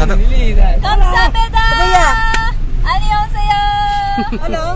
감사합니다. 안녕하세요. Halo.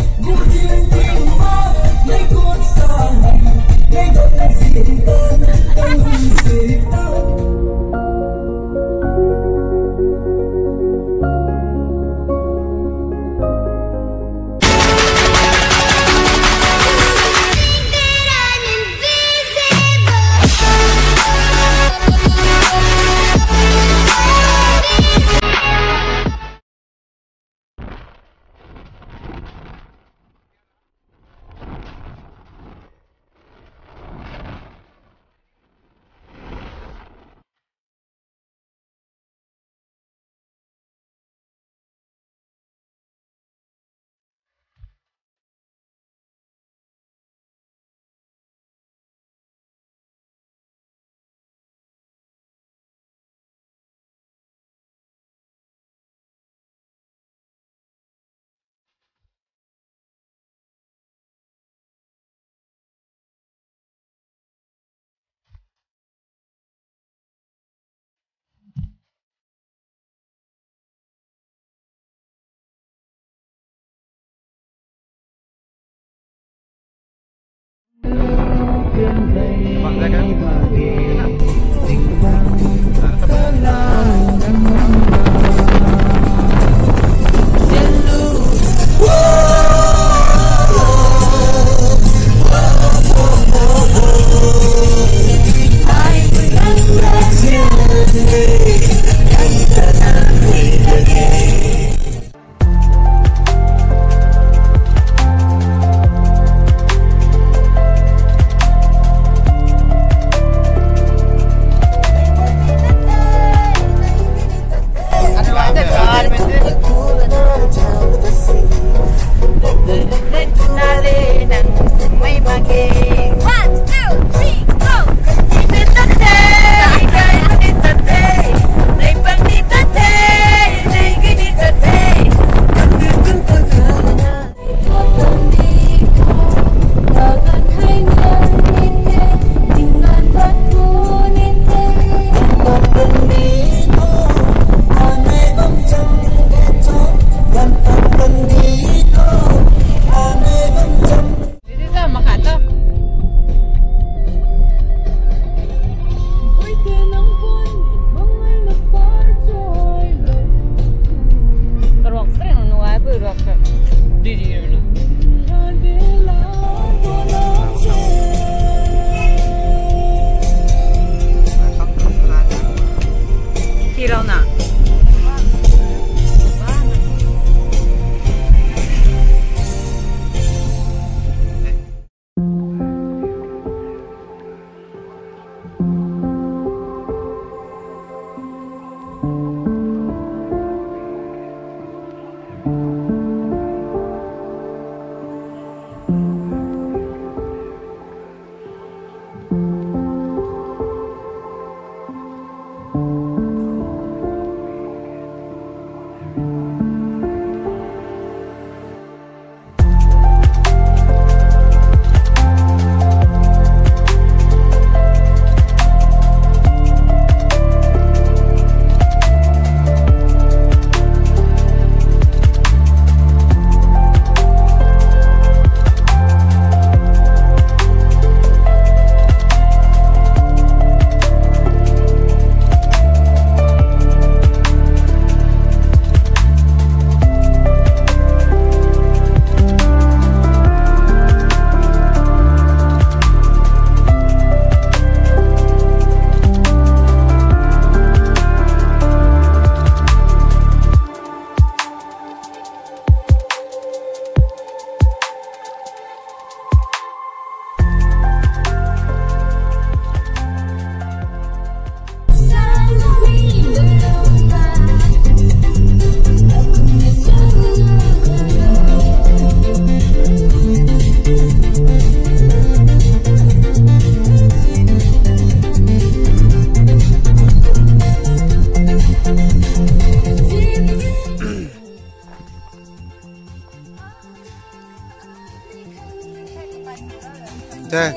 네.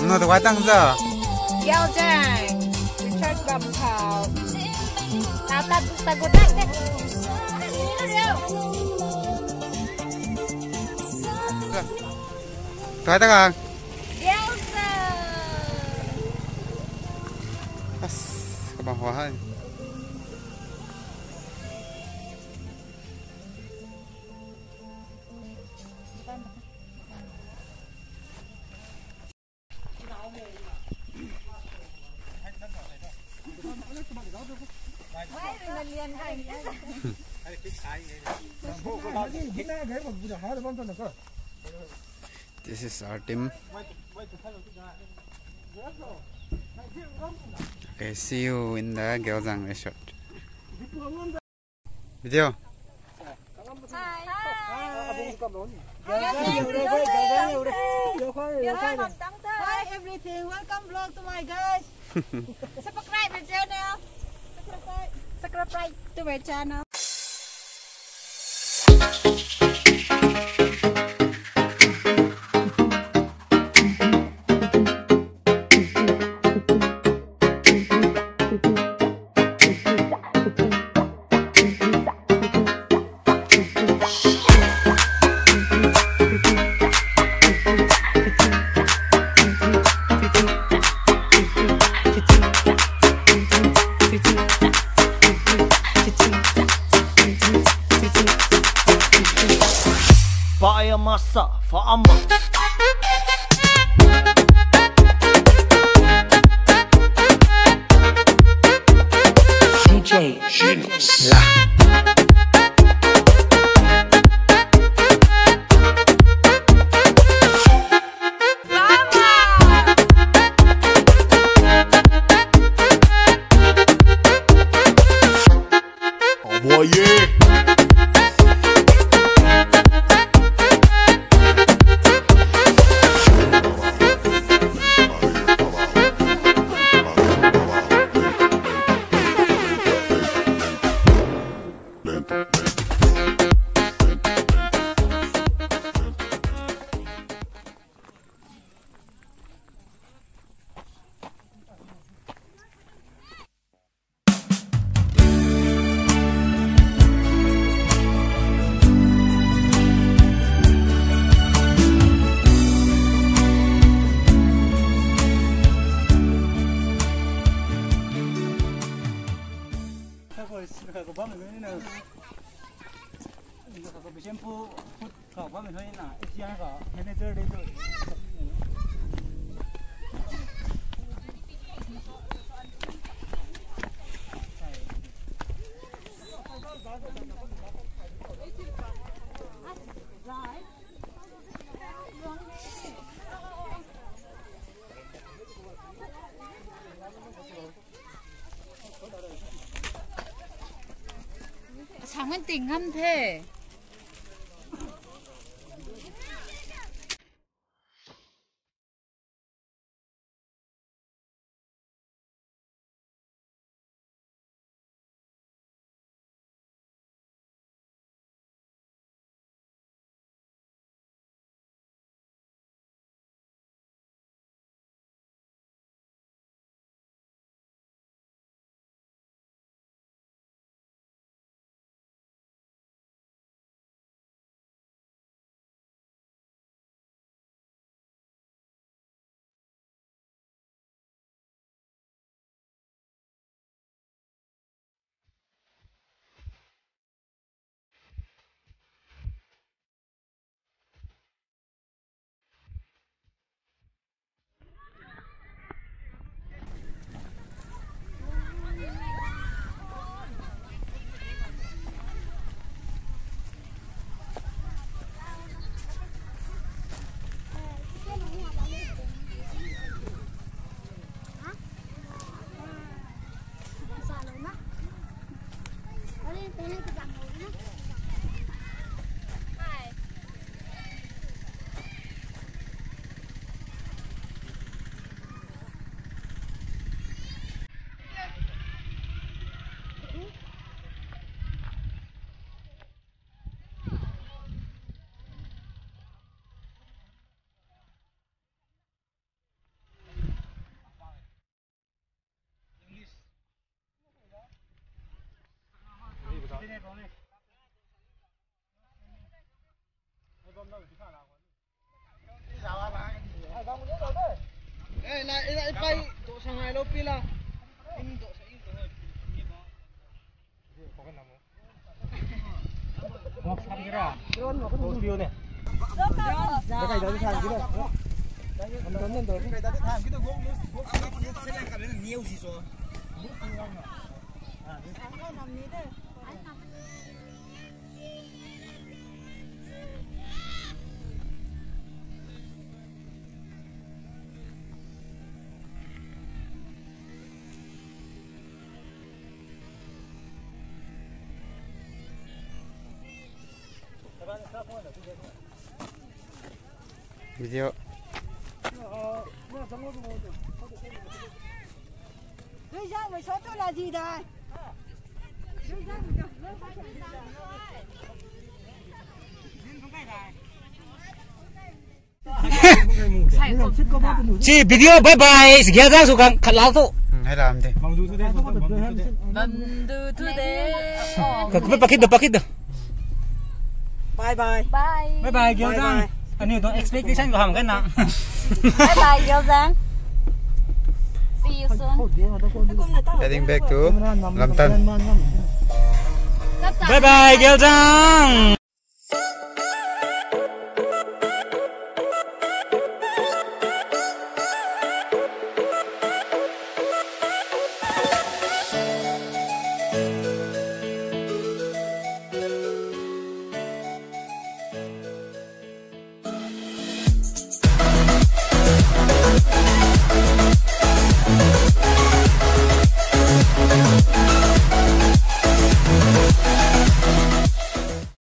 너도 왔다 그죠? Giao Trang Richard Bầm Thảo Tao ta gột đắt đấy Thôi tất cả. Elsa Các bạn hóa hơi. This is our team. Okay, see you in the Gyeongsang Resort. Video. Hi everything, welcome vlog to my guys. Subscribe my channel. Subscribe to my channel. Fire masa, fa'amba. DJ Genius. La. Envoyé. Có mình hơi nè, có bị shampoo phút có mình hơi nè, ít ra có, nên tôi đi 장은 띵한데 pila. Ngọc sắm cái đó. Đồ tiêu này. Cái cây đó đi thang cái đó. Anh Tuấn lên rồi. Cái cây đó đi thang cái đó gốc sẽ là cái này nhiều gì rồi. Video. Rơi ra 16 chỗ là gì đây? Rơi ra 16 Chị video bye bye. Sekian sang suka kalau tu. Hay làm đi. Kau pakai dah. Bye bye. Bye bye Kiều Giang. Anh yêu tôi expectation của hàm cái nào. Bye bye Kiều Giang. See you soon. Heading back to Lam Tan. Bye bye Kiều Giang.